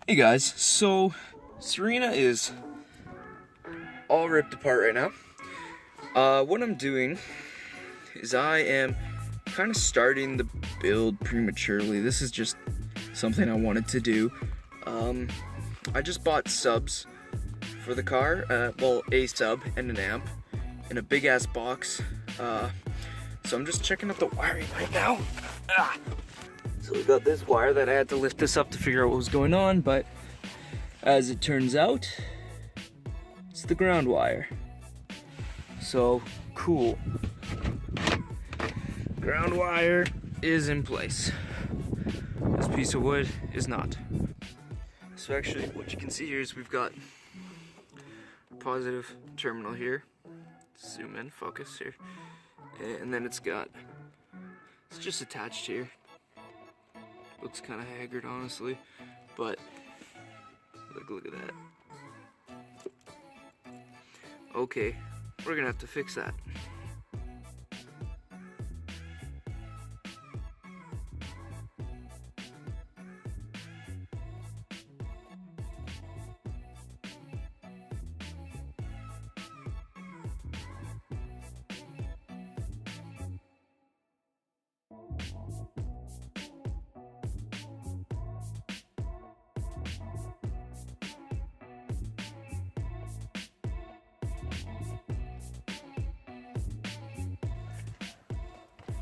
Hey guys, so Serena is all ripped apart right now. What I'm doing is I am kind of starting the build prematurely. This is just something I wanted to do. I just bought subs for the car, well, a sub and an amp in a big ass box. So I'm just checking out the wiring right now. So we got this wire that I had to lift this up to figure out what was going on, but as it turns out, it's the ground wire. So cool. Ground wire is in place. This piece of wood is not. So actually what you can see here is we've got a positive terminal here. Zoom in, focus here. And then it's just attached here. Looks kind of haggard, honestly, but look at that. Okay, we're gonna have to fix that.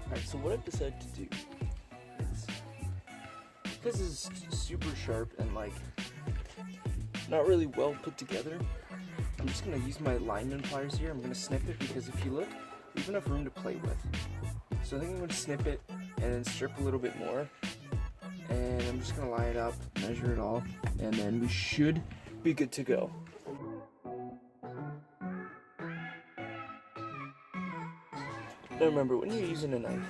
Alright, so what I've decided to do is, because this is super sharp and like not really well put together, I'm just gonna use my lineman pliers here. I'm gonna snip it because if you look, we have enough room to play with. So I think I'm gonna snip it and then strip a little bit more, and I'm just gonna line it up, measure it all, and then we should be good to go. Now remember, when you're using a knife,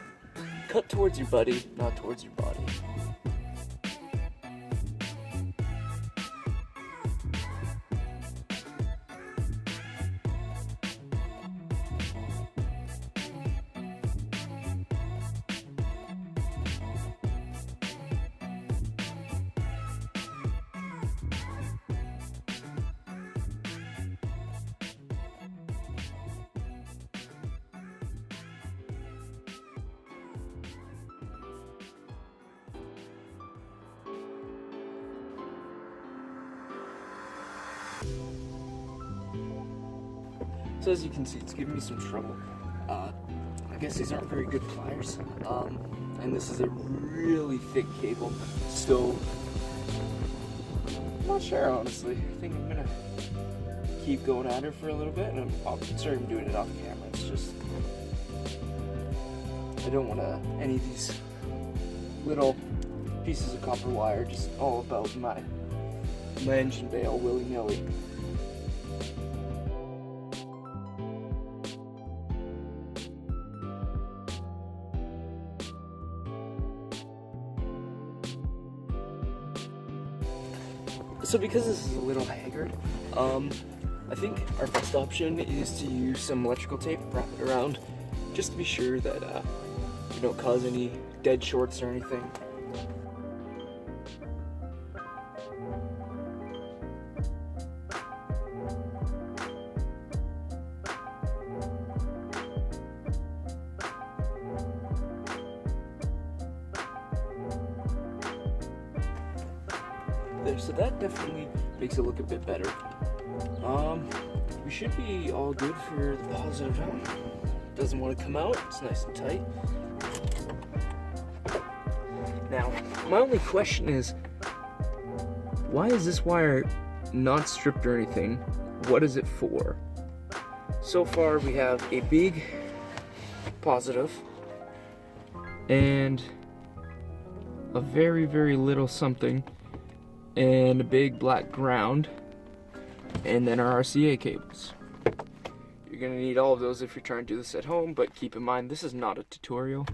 cut towards your buddy, not towards your body. So as you can see, it's giving me some trouble. I guess these aren't very good pliers. And this is a really thick cable. So, I'm not sure, honestly. I think I'm gonna keep going at her for a little bit, and I'm sorry I'm doing it off camera. It's just, I don't want any of these little pieces of copper wire just all about my engine bay all willy-nilly. So because this is a little haggard, I think our best option is to use some electrical tape, wrap it around, just to be sure that we don't cause any dead shorts or anything. There, so that definitely makes it look a bit better. We should be all good for the positive now. Doesn't want to come out, it's nice and tight. Now, my only question is, why is this wire not stripped or anything? What is it for? So far we have a big positive and a very, very little something, and a big black ground, and then our RCA cables. You're gonna need all of those if you're trying to do this at home, but keep in mind, this is not a tutorial.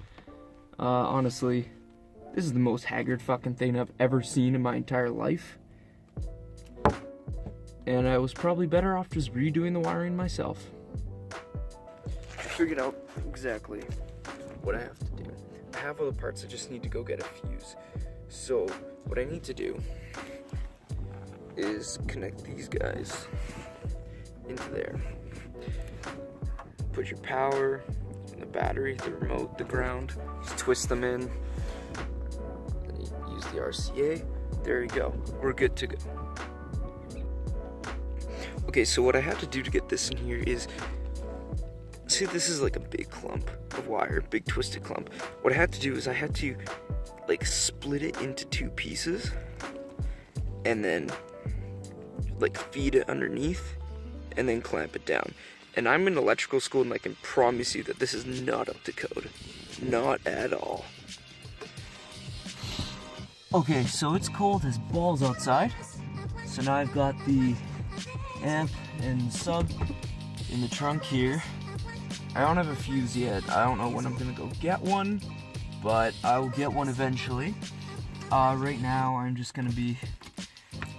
Honestly, this is the most haggard fucking thing I've ever seen in my entire life. And I was probably better off just redoing the wiring myself. I figured out exactly what I have to do. I have all the parts, I just need to go get a fuse. So, what I need to do is connect these guys into there. Put your power, the battery, the remote, the ground, just twist them in. Then you use the RCA. There you go. We're good to go. Okay, so what I had to do to get this in here is, see, this is like a big clump of wire, big twisted clump. What I had to do is I had to like split it into 2 pieces and then like feed it underneath and then clamp it down. And I'm in electrical school and I can promise you that this is not up to code. Not at all. Okay, so it's cold as balls outside. So now I've got the amp and sub in the trunk here. I don't have a fuse yet. I don't know when I'm gonna go get one, but I will get one eventually. Right now I'm just gonna be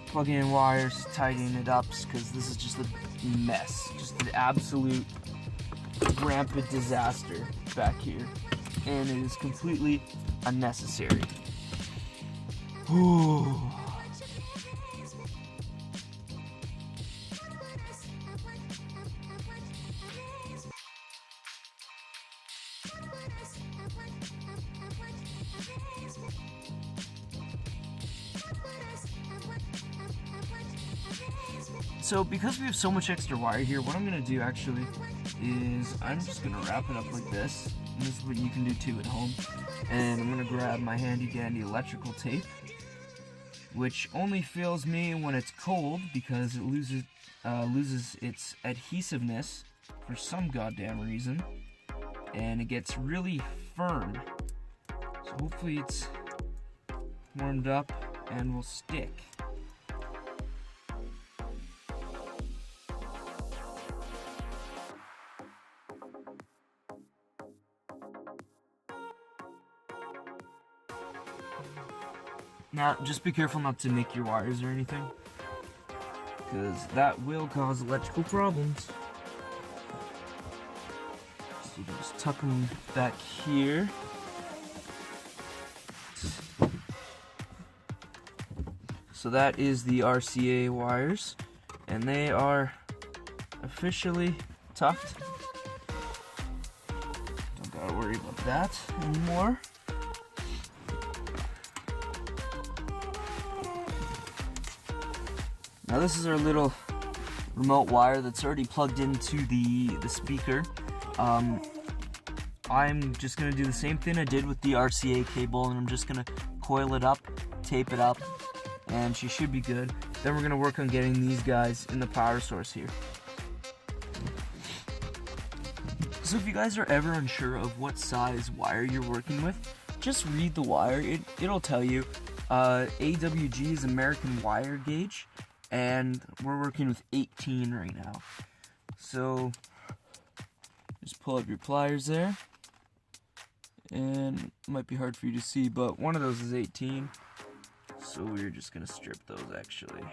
plugging in wires, tightening it up, because this is just a mess. Just an absolute rampant disaster back here. And it is completely unnecessary. Ooh. So because we have so much extra wire here, what I'm gonna do actually is I'm just gonna wrap it up like this. And this is what you can do too at home. And I'm gonna grab my handy dandy electrical tape, which only fails me when it's cold because it loses its adhesiveness for some goddamn reason, and it gets really firm. So hopefully it's warmed up and will stick. Now, just be careful not to nick your wires or anything, because that will cause electrical problems. So you can just tuck them back here. So that is the RCA wires, and they are officially tucked. Don't gotta worry about that anymore. Now this is our little remote wire that's already plugged into the speaker. I'm just going to do the same thing I did with the RCA cable, and I'm just going to coil it up, tape it up, and she should be good. Then we're going to work on getting these guys in the power source here. So if you guys are ever unsure of what size wire you're working with, just read the wire. It'll tell you. AWG is American Wire Gauge, and we're working with 18 right now. So just pull up your pliers there, and it might be hard for you to see, but one of those is 18, so we're just gonna strip those actually.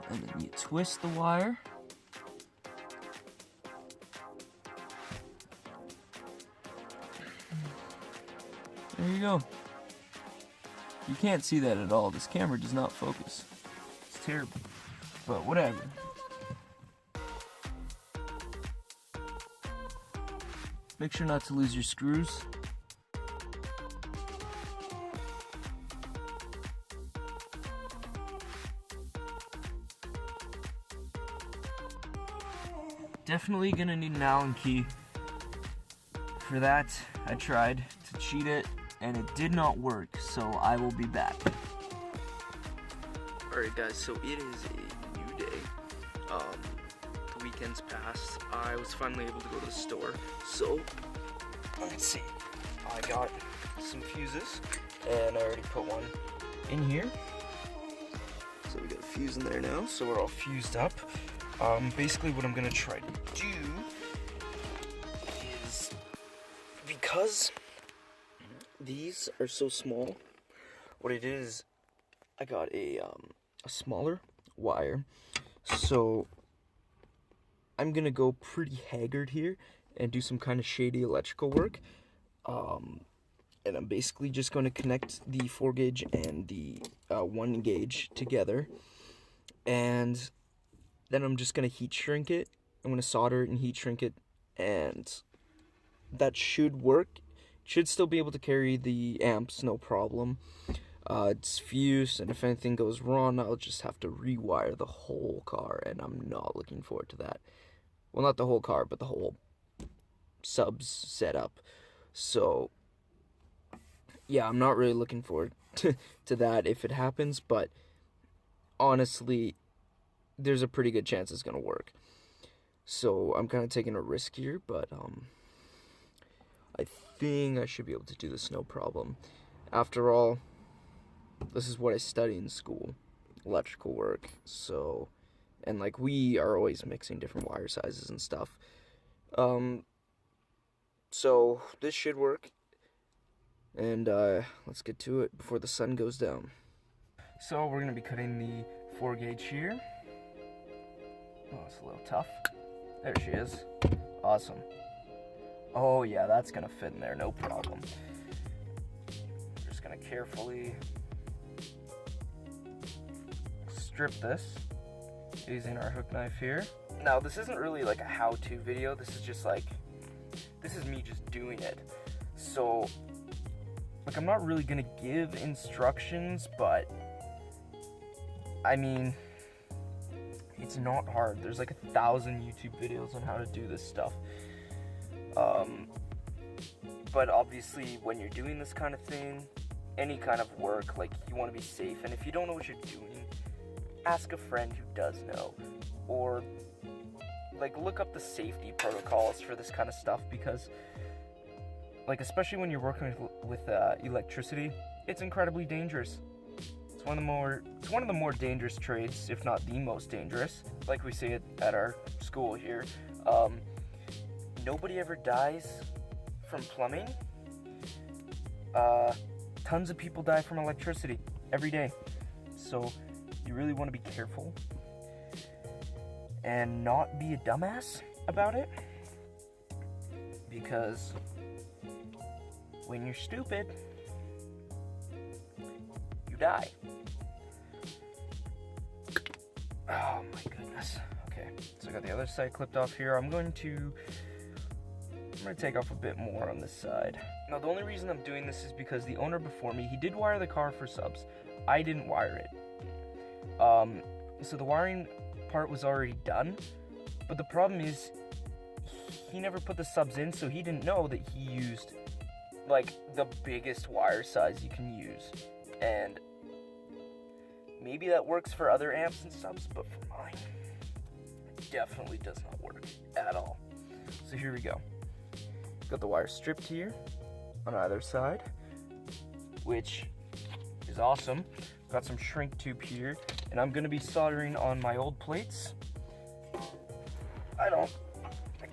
And then you twist the wire. There you go. You can't see that at all. This camera does not focus. It's terrible. But whatever. Make sure not to lose your screws. Definitely gonna need an Allen key. For that, I tried to cheat it, and it did not work, so I will be back. Alright guys, so it is a new day. The weekend's passed. I was finally able to go to the store. So, let's see. I got some fuses, and I already put one in here. So we got a fuse in there now, so we're all fused up. Basically what I'm gonna try to do is, because these are so small, what I did is I got a smaller wire. So I'm gonna go pretty haggard here and do some kind of shady electrical work. And I'm basically just going to connect the 4 gauge and the 1 gauge together. And then I'm just going to heat shrink it. I'm going to solder it and heat shrink it. And that should work. Should still be able to carry the amps, no problem. It's fused, and if anything goes wrong, I'll just have to rewire the whole car, and I'm not looking forward to that. Well, not the whole car, but the whole subs setup. So, yeah, I'm not really looking forward to that if it happens, but honestly, there's a pretty good chance it's gonna work. So I'm kind of taking a risk here, but I think I should be able to do this no problem. After all, this is what I study in school, electrical work. So, and like we are always mixing different wire sizes and stuff. So this should work. And let's get to it before the sun goes down. So we're gonna be cutting the 4 gauge here. Oh, it's a little tough. There she is. Awesome. Oh yeah, that's gonna fit in there, no problem. Just gonna carefully strip this using our hook knife here. Now this isn't really like a how-to video, this is just like, this is me just doing it. So, like, I'm not really gonna give instructions, but I mean, it's not hard. There's like 1,000 YouTube videos on how to do this stuff. But obviously when you're doing this kind of thing, any kind of work, like, you want to be safe, and if you don't know what you're doing, ask a friend who does know, or like look up the safety protocols for this kind of stuff, because like, especially when you're working with electricity, it's incredibly dangerous. It's one of the more dangerous trades, if not the most dangerous. Like we say it at our school here, nobody ever dies from plumbing. Tons of people die from electricity every day. So you really want to be careful and not be a dumbass about it, because when you're stupid, you die. Oh my goodness. Okay, so I got the other side clipped off here. I'm going to take off a bit more on this side. Now the only reason I'm doing this is because the owner before me, he did wire the car for subs. I didn't wire it. So the wiring part was already done, but the problem is he never put the subs in, so he didn't know that he used like the biggest wire size you can use. And maybe that works for other amps and subs, but for mine, it definitely does not work at all. So here we go. Got the wire stripped here on either side, which is awesome. Got some shrink tube here, and I'm gonna be soldering on my old plates. I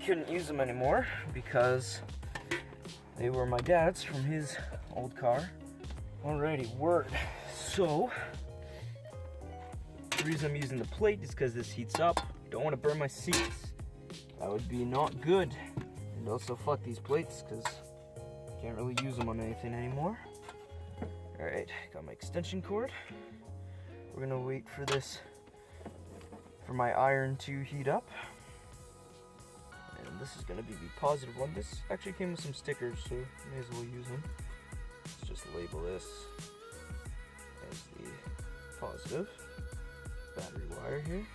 couldn't use them anymore because they were my dad's from his old car. Alrighty, word. So, the reason I'm using the plate is because this heats up. I don't want to burn my seats. That would be not good. And also, fuck these plates, because I can't really use them on anything anymore. Alright, got my extension cord. We're gonna wait for this, for my iron to heat up. And this is gonna be the positive one. This actually came with some stickers, so may as well use them. Let's just label this as the positive battery wire here.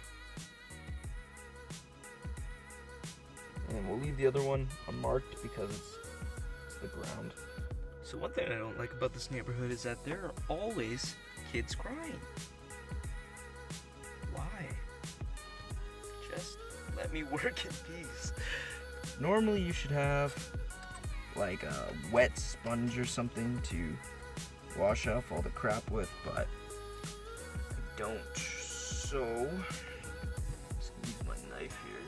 And we'll leave the other one unmarked because it's the ground. So one thing I don't like about this neighborhood is that there are always kids crying. Why? Just let me work in peace. Normally you should have like a wet sponge or something to wash off all the crap with, but I don't. So, let's use my knife here.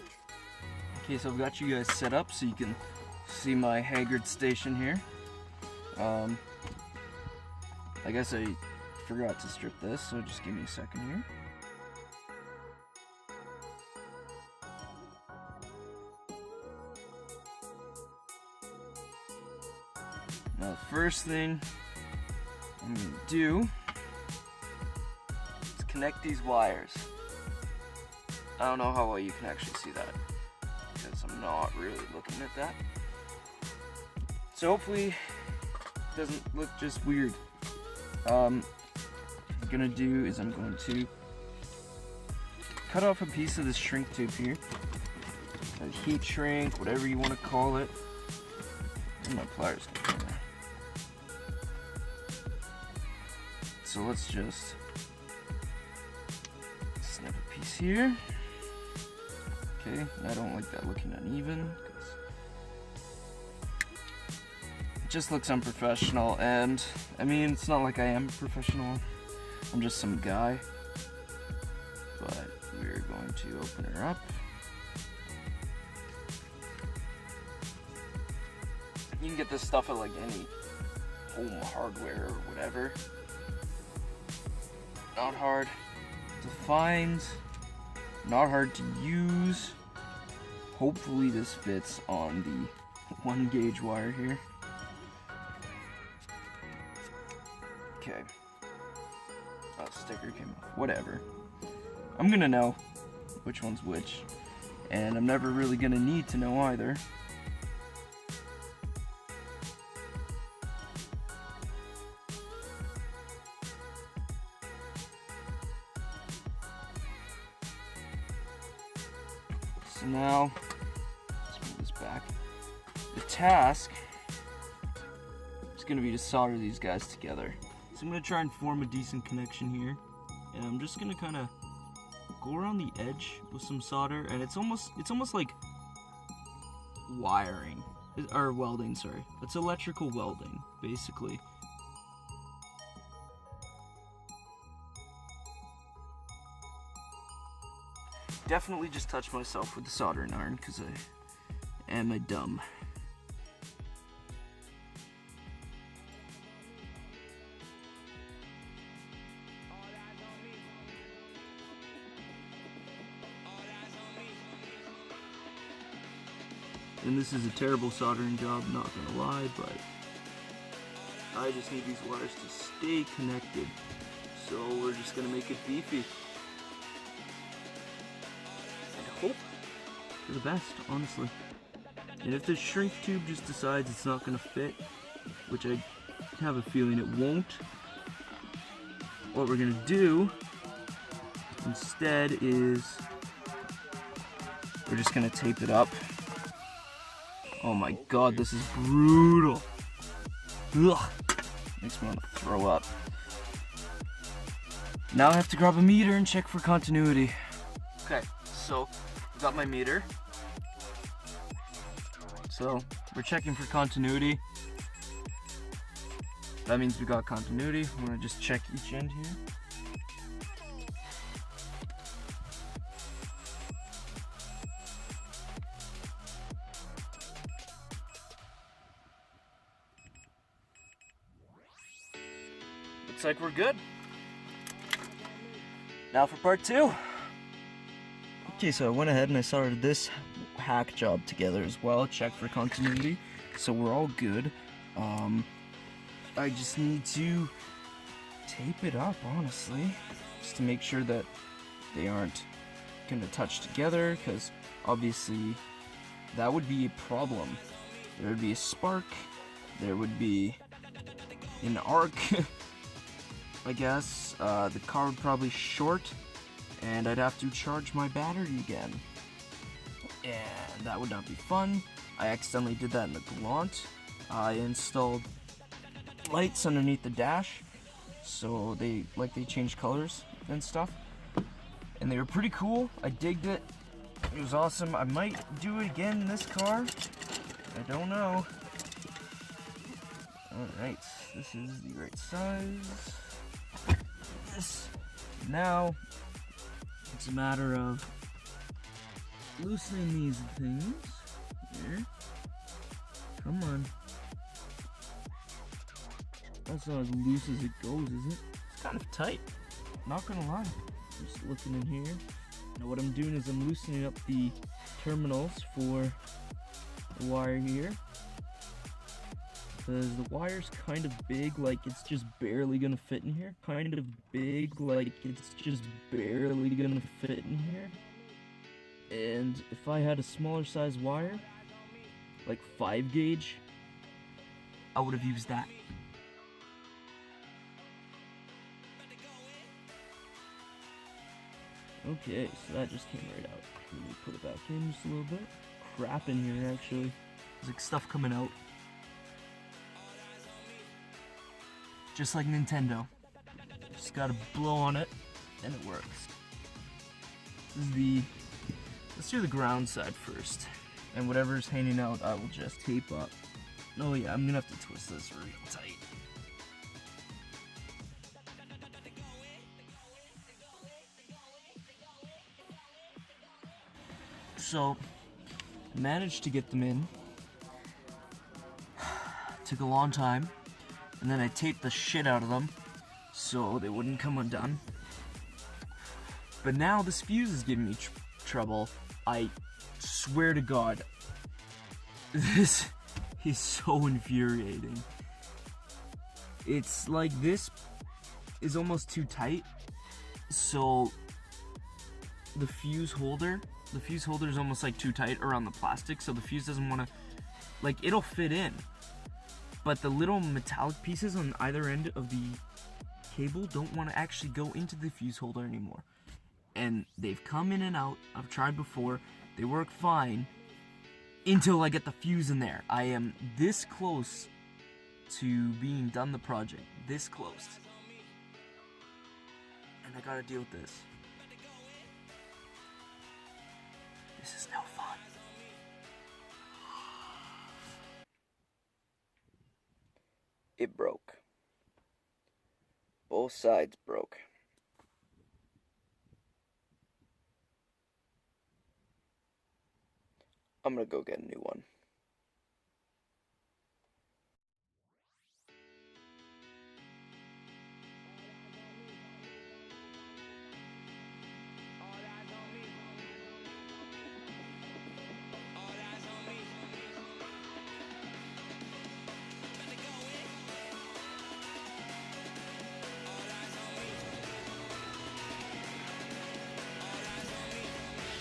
Okay, so I've got you guys set up so you can see my Haggard station here. I guess I forgot to strip this, so just give me a second here. Now the first thing I'm gonna do is connect these wires. I don't know how well you can actually see that because I'm not really looking at that. So hopefully it doesn't look just weird. What I'm gonna do is I'm going to cut off a piece of this shrink tube here. A heat shrink, whatever you want to call it. And my pliers can come there. So let's just snip a piece here. Okay, I don't like that looking uneven because it just looks unprofessional, and I mean, it's not like I am a professional, I'm just some guy. But we're going to open her up. You can get this stuff at like any home hardware or whatever. Not hard to find, not hard to use. Hopefully this fits on the 1 gauge wire here. Okay. Oh, sticker came off. Whatever. I'm gonna know which one's which, and I'm never really gonna need to know either. So now, let's move this back. The task is going to be to solder these guys together. So I'm going to try and form a decent connection here. And I'm just going to kind of go around the edge with some solder. And it's almost like wiring, or welding, sorry. It's electrical welding, basically. Definitely just touched myself with the soldering iron because I am a dumb. And this is a terrible soldering job, not gonna lie, but I just need these wires to stay connected. So we're just gonna make it beefy. Hope for the best, honestly. And if the shrink tube just decides it's not going to fit, which I have a feeling it won't, what we're going to do instead is we're just going to tape it up. Oh my god, this is brutal. Ugh. Makes me want to throw up. Now I have to grab a meter and check for continuity. Okay, so got my meter. So we're checking for continuity. That means we got continuity. I'm gonna just check each end here. Looks like we're good. Now for part 2. Okay, so I went ahead and I soldered this hack job together as well, checked for continuity, so we're all good. I just need to tape it up, honestly, just to make sure that they aren't gonna touch together, because obviously that would be a problem. There would be a spark, there would be an arc, I guess, the car would probably short, and I'd have to charge my battery again. And that would not be fun. I accidentally did that in the Gallant. I installed lights underneath the dash, so they changed colors and stuff. And they were pretty cool. I digged it. It was awesome. I might do it again in this car. I don't know. Alright, this is the right size. This. Now, it's a matter of loosening these things here. Come on. That's not as loose as it goes, is it? It's kind of tight. Not gonna lie. Just looking in here. Now what I'm doing is I'm loosening up the terminals for the wire here. because the wire's kind of big, like it's just barely gonna fit in here. Kind of big, like it's just barely gonna fit in here. And if I had a smaller size wire, like 5 gauge, I would have used that. Okay, so that just came right out. Let me put it back in just a little bit. Crap in here, actually. There's like stuff coming out. Just like Nintendo. Just gotta blow on it, and it works. This is let's do the ground side first. And whatever's hanging out, I will just tape up. Oh yeah, I'm gonna have to twist this real tight. So, managed to get them in. Took a long time. And then I taped the shit out of them so they wouldn't come undone. But now this fuse is giving me trouble. I swear to God, this is so infuriating. It's like this is almost too tight, so the fuse holder is almost like too tight around the plastic, so the fuse doesn't want to, like, it'll fit in, but the little metallic pieces on either end of the cable don't want to actually go into the fuse holder anymore. And they've come in and out. I've tried before. They work fine until I get the fuse in there. I am this close to being done the project. This close. And I gotta deal with this. This is no fun. It broke. Both sides broke. I'm gonna go get a new one.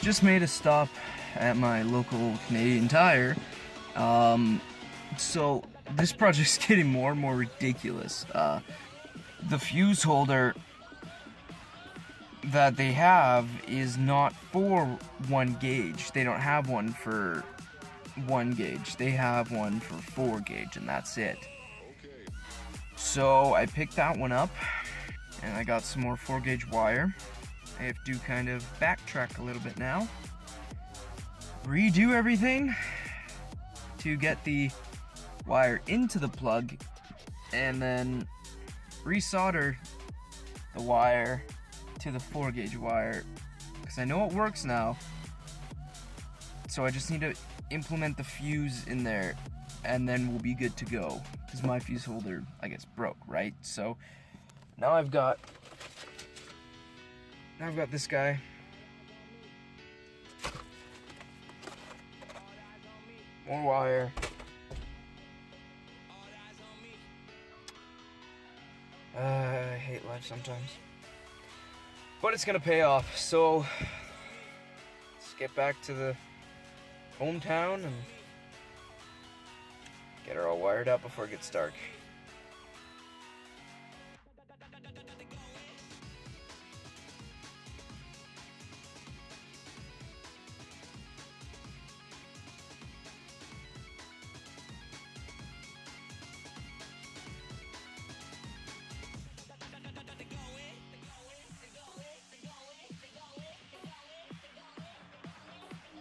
Just made a stop at my local Canadian Tire. So this project's getting more and more ridiculous. The fuse holder that they have is not for 1 gauge. They don't have one for 1 gauge. They have one for 4 gauge, and that's it. So I picked that one up, and I got some more 4 gauge wire. I have to kind of backtrack a little bit now. Redo everything to get the wire into the plug, and then resolder the wire to the 4 gauge wire, because I know it works now. So I just need to implement the fuse in there, and then we'll be good to go, because my fuse holder, I guess, broke, right? So now I've got this guy. More wire. I hate life sometimes. But it's gonna pay off, so let's get back to the hometown and get her all wired up before it gets dark.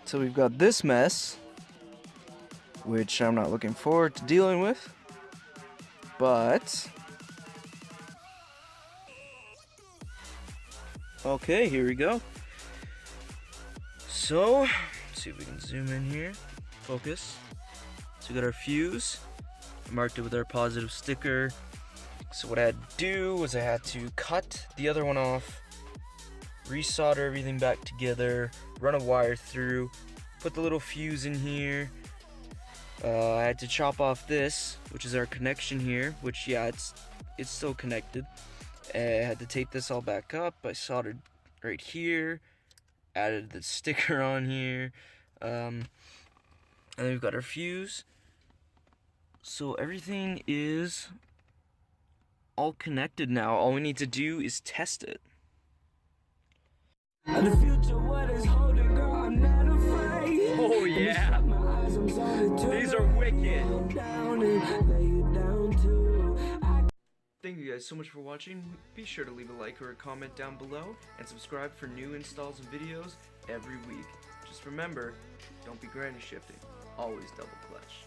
So we've got this mess, which I'm not looking forward to dealing with, but okay, here we go. So, let's see if we can zoom in here, focus. So we got our fuse, I marked it with our positive sticker. So what I had to do was I had to cut the other one off, resolder everything back together, run a wire through, put the little fuse in here, I had to chop off this, which is our connection here, which, yeah, it's still connected. I had to tape this all back up. I soldered right here, added the sticker on here, and then we've got our fuse. So everything is all connected now. All we need to do is test it. The future, what is holding, girl, I'm not afraid. Oh yeah, these are wicked. Thank you guys so much for watching. Be sure to leave a like or a comment down below and subscribe for new installs and videos every week. Just remember, don't be granny shifting, always double clutch.